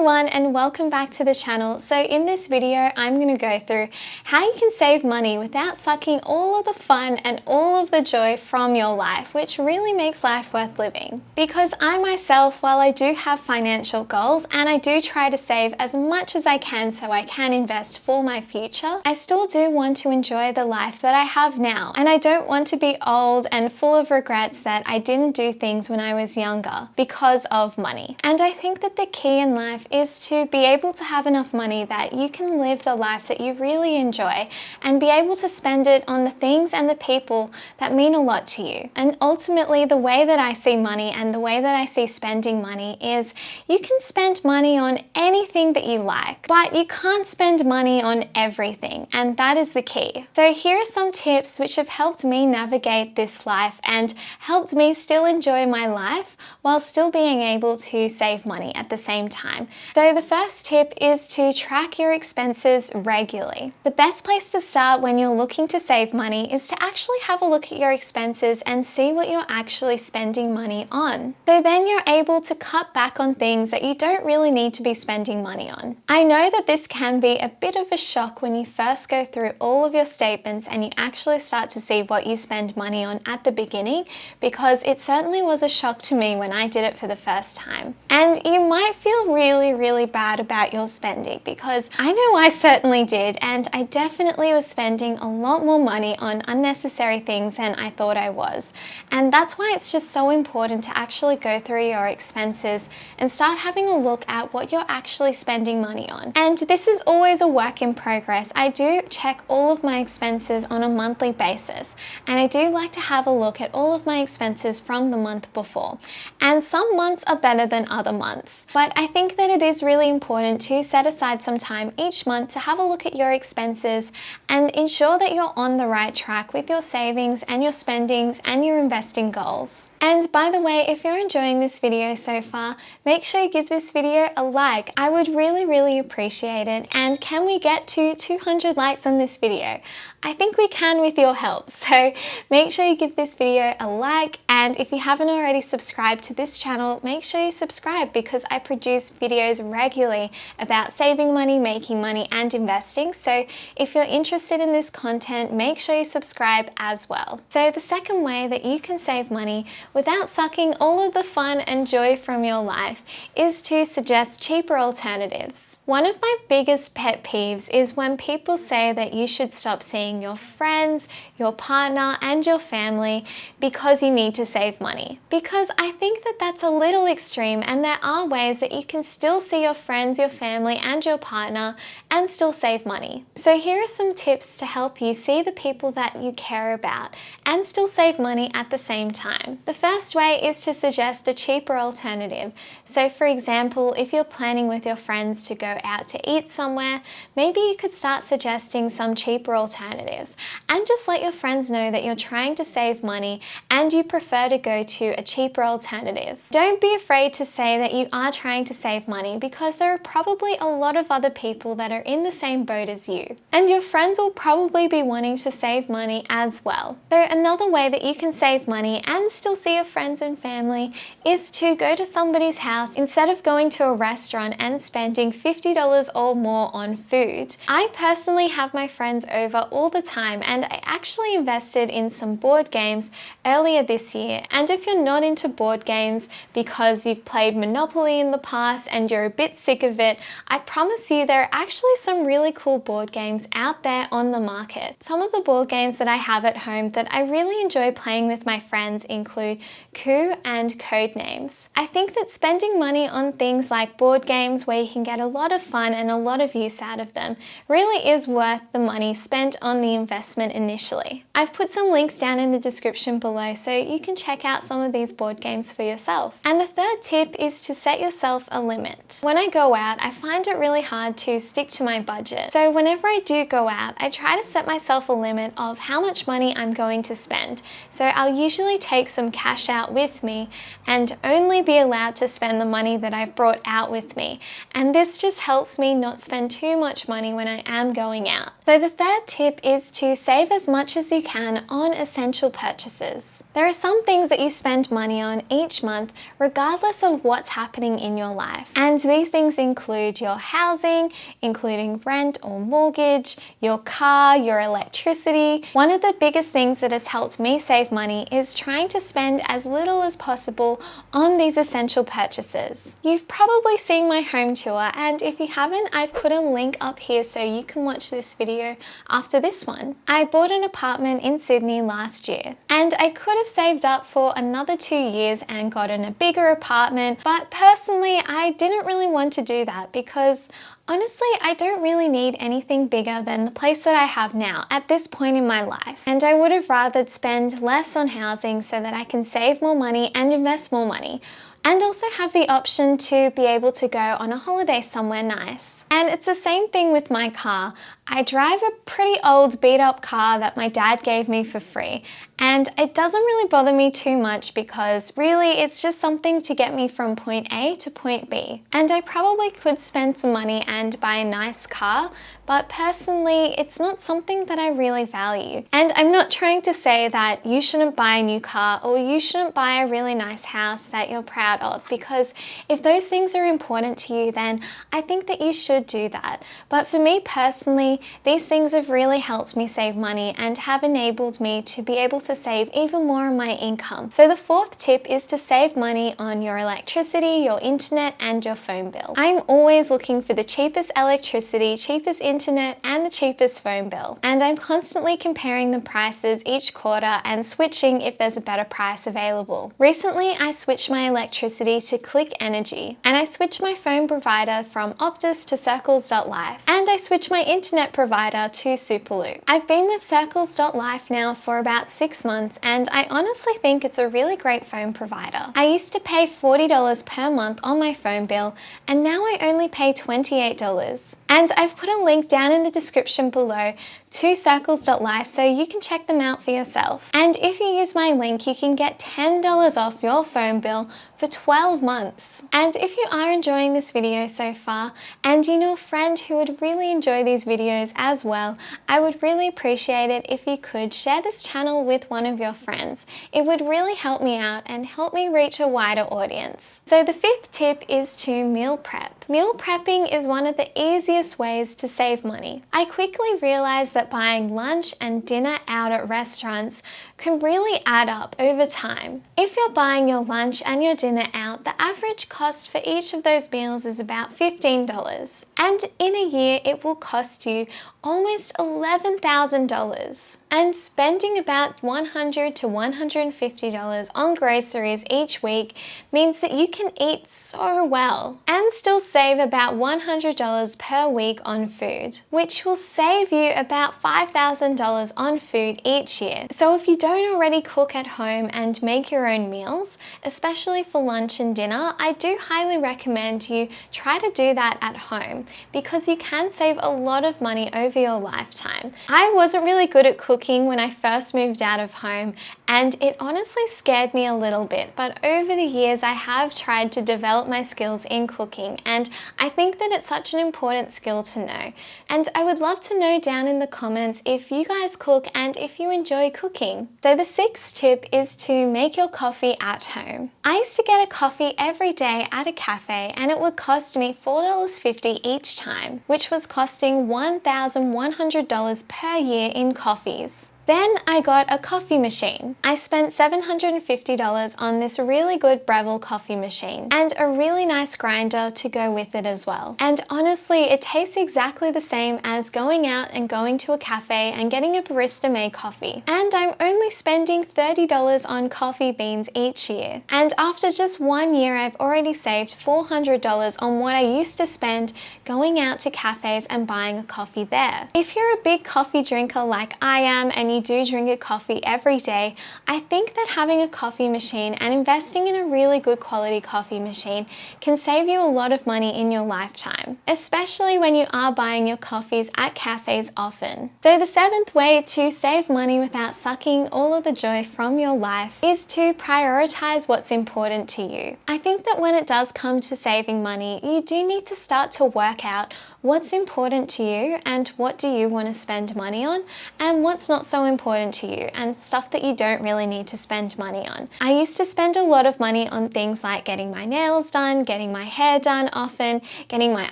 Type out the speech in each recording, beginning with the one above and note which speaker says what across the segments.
Speaker 1: everyone, and welcome back to the channel. So in this video, I'm going to go through how you can save money without sucking all of the fun and all of the joy from your life, which really makes life worth living. Because I myself, while I do have financial goals and I do try to save as much as I can so I can invest for my future, I still do want to enjoy the life that I have now. And I don't want to be old and full of regrets that I didn't do things when I was younger because of money. And I think that the key in life is to be able to have enough money that you can live the life that you really enjoy and be able to spend it on the things and the people that mean a lot to you. And ultimately, the way that I see money and the way that I see spending money is you can spend money on anything that you like, but you can't spend money on everything, and that is the key. So here are some tips which have helped me navigate this life and helped me still enjoy my life while still being able to save money at the same time. So the first tip is to track your expenses regularly. The best place to start when you're looking to save money is to actually have a look at your expenses and see what you're actually spending money on. So then you're able to cut back on things that you don't really need to be spending money on. I know that this can be a bit of a shock when you first go through all of your statements and you actually start to see what you spend money on at the beginning, because it certainly was a shock to me when I did it for the first time. And you might feel really bad about your spending, because I know I certainly did, and I definitely was spending a lot more money on unnecessary things than I thought I was. And that's why it's just so important to actually go through your expenses and start having a look at what you're actually spending money on. And this is always a work in progress. I do check all of my expenses on a monthly basis, and I do like to have a look at all of my expenses from the month before. And some months are better than other months, but I think that it is really important to set aside some time each month to have a look at your expenses and ensure that you're on the right track with your savings and your spendings and your investing goals. And by the way, if you're enjoying this video so far, make sure you give this video a like. I would really appreciate it. And can we get to 200 likes on this video? I think we can with your help. So make sure you give this video a like, and if you haven't already subscribed to this channel, make sure you subscribe, because I produce videos regularly about saving money, making money and investing. So if you're interested in this content, make sure you subscribe as well. So the second way that you can save money without sucking all of the fun and joy from your life is to suggest cheaper alternatives. One of my biggest pet peeves is when people say that you should stop seeing your friends, your partner and your family because you need to save money. Because I think that that's a little extreme, and there are ways that you can still see your friends, your family and your partner and still save money. So here are some tips to help you see the people that you care about and still save money at the same time. The first way is to suggest a cheaper alternative. So for example, if you're planning with your friends to go out to eat somewhere, maybe you could start suggesting some cheaper alternatives and just let your friends know that you're trying to save money and you prefer to go to a cheaper alternative. Don't be afraid to say that you are trying to save money, because there are probably a lot of other people that are in the same boat as you, and your friends will probably be wanting to save money as well. So another way that you can save money and still see your friends and family is to go to somebody's house instead of going to a restaurant and spending $50 or more on food. I personally have my friends over all the time, and I actually invested in some board games earlier this year. And if you're not into board games because you've played Monopoly in the past and you're a bit sick of it, I promise you there are actually some really cool board games out there on the market. Some of the board games that I have at home that I really enjoy playing with my friends include Coup and Codenames. I think that spending money on things like board games where you can get a lot of fun and a lot of use out of them really is worth the money spent on the investment initially. I've put some links down in the description below so you can check out some of these board games for yourself. And the third tip is to set yourself a limit. When I go out, I find it really hard to stick to my budget. So whenever I do go out, I try to set myself a limit of how much money I'm going to spend. So I'll usually take some cash out with me and only be allowed to spend the money that I've brought out with me. And this just helps me not spend too much money when I am going out. So the third tip is to save as much as you can on essential purchases. There are some things that you spend money on each month regardless of what's happening in your life. And And these things include your housing, including rent or mortgage, your car, your electricity. One of the biggest things that has helped me save money is trying to spend as little as possible on these essential purchases. You've probably seen my home tour, and if you haven't, I've put a link up here so you can watch this video after this one. I bought an apartment in Sydney last year, and I could have saved up for another 2 years and gotten a bigger apartment, but personally I didn't really want to do that because honestly, I don't really need anything bigger than the place that I have now at this point in my life. And I would have rather spend less on housing so that I can save more money and invest more money, and also have the option to be able to go on a holiday somewhere nice. And it's the same thing with my car. I drive a pretty old beat up car that my dad gave me for free, and it doesn't really bother me too much because really it's just something to get me from point A to point B. And I probably could spend some money and buy a nice car, but personally it's not something that I really value. And I'm not trying to say that you shouldn't buy a new car or you shouldn't buy a really nice house that you're proud of, because if those things are important to you, then I think that you should do that. But for me personally, these things have really helped me save money and have enabled me to be able to save even more of my income. So the fourth tip is to save money on your electricity, your internet, and your phone bill. I'm always looking for the cheapest electricity, cheapest internet, and the cheapest phone bill. And I'm constantly comparing the prices each quarter and switching if there's a better price available. Recently, I switched my electricity to Click Energy, and I switched my phone provider from Optus to Circles.life, and I switched my internet provider to Superloop. I've been with Circles.life now for about 6 months, and I honestly think it's a really great phone provider. I used to pay $40 per month on my phone bill, and now I only pay $28. And I've put a link down in the description below to Circles.life so you can check them out for yourself. And if you use my link, you can get $10 off your phone bill for 12 months. And if you are enjoying this video so far, and you know a friend who would really enjoy these videos as well, I would really appreciate it if you could share this channel with one of your friends. It would really help me out and help me reach a wider audience. So the fifth tip is to meal prep. Meal prepping is one of the easiest ways to save money. I quickly realized that buying lunch and dinner out at restaurants can really add up over time. If you're buying your lunch and your dinner out, the average cost for each of those meals is about $15. And in a year, it will cost you almost $11,000. And spending about $100 to $150 on groceries each week means that you can eat so well and still save about $100 per week on food, which will save you about $5,000 on food each year. So if you don't already cook at home and make your own meals, especially for lunch and dinner, I do highly recommend you try to do that at home, because you can save a lot of money over your lifetime. I wasn't really good at cooking when I first moved out of home, and it honestly scared me a little bit, but over the years I have tried to develop my skills in cooking, and I think that it's such an important skill to know. And I would love to know down in the comments if you guys cook and if you enjoy cooking. So the sixth tip is to make your coffee at home. I used to get a coffee every day at a cafe, and it would cost me $4.50 each time, which was costing $1,100 per year in coffees. Then I got a coffee machine. I spent $750 on this really good Breville coffee machine and a really nice grinder to go with it as well. And honestly, it tastes exactly the same as going out and going to a cafe and getting a barista made coffee. And I'm only spending $30 on coffee beans each year. And after just 1 year, I've already saved $400 on what I used to spend going out to cafes and buying a coffee there. If you're a big coffee drinker like I am and you do drink a coffee every day, I think that having a coffee machine and investing in a really good quality coffee machine can save you a lot of money in your lifetime, especially when you are buying your coffees at cafes often. So the seventh way to save money without sucking all of the joy from your life is to prioritize what's important to you. I think that when it does come to saving money, you do need to start to work out what's important to you and what do you want to spend money on and what's not so so important to you and stuff that you don't really need to spend money on. I used to spend a lot of money on things like getting my nails done, getting my hair done often, getting my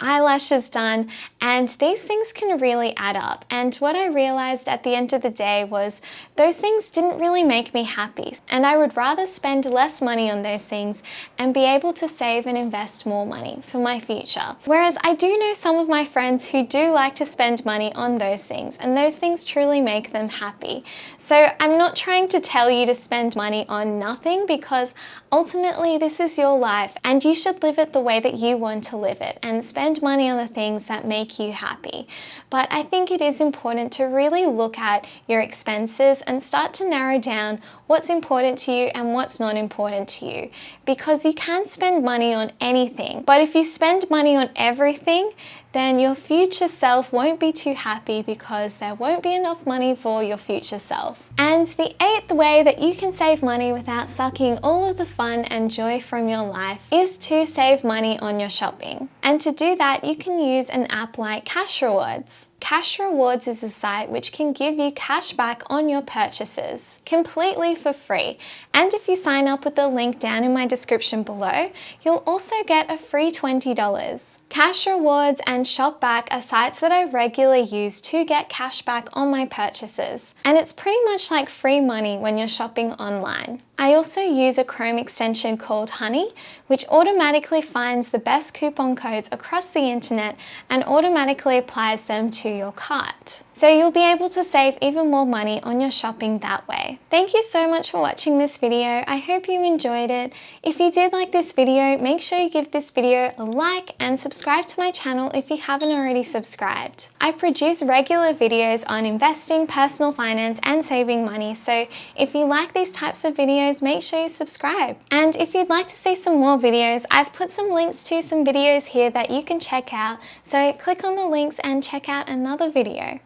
Speaker 1: eyelashes done, and these things can really add up. And what I realized at the end of the day was those things didn't really make me happy, and I would rather spend less money on those things and be able to save and invest more money for my future. Whereas I do know some of my friends who do like to spend money on those things, and those things truly make them happy. So I'm not trying to tell you to spend money on nothing, because ultimately this is your life and you should live it the way that you want to live it and spend money on the things that make you happy. But I think it is important to really look at your expenses and start to narrow down what's important to you and what's not important to you, because you can spend money on anything, but if you spend money on everything, then your future self won't be too happy because there won't be enough money for your future self. And the 8th way that you can save money without sucking all of the fun and joy from your life is to save money on your shopping. And to do that, you can use an app like Cash Rewards. Cash Rewards is a site which can give you cash back on your purchases completely for free. And if you sign up with the link down in my description below, you'll also get a free $20. Cash Rewards and Shopback are sites that I regularly use to get cash back on my purchases. And it's pretty much like free money when you're shopping online. I also use a Chrome extension called Honey, which automatically finds the best coupon codes across the internet and automatically applies them to your cart. So you'll be able to save even more money on your shopping that way. Thank you so much for watching this video. I hope you enjoyed it. If you did like this video, make sure you give this video a like and subscribe to my channel if you haven't already subscribed. I produce regular videos on investing, personal finance, and saving money, so if you like these types of videos, make sure you subscribe. And if you'd like to see some more videos, I've put some links to some videos here that you can check out, so click on the links and check out another video.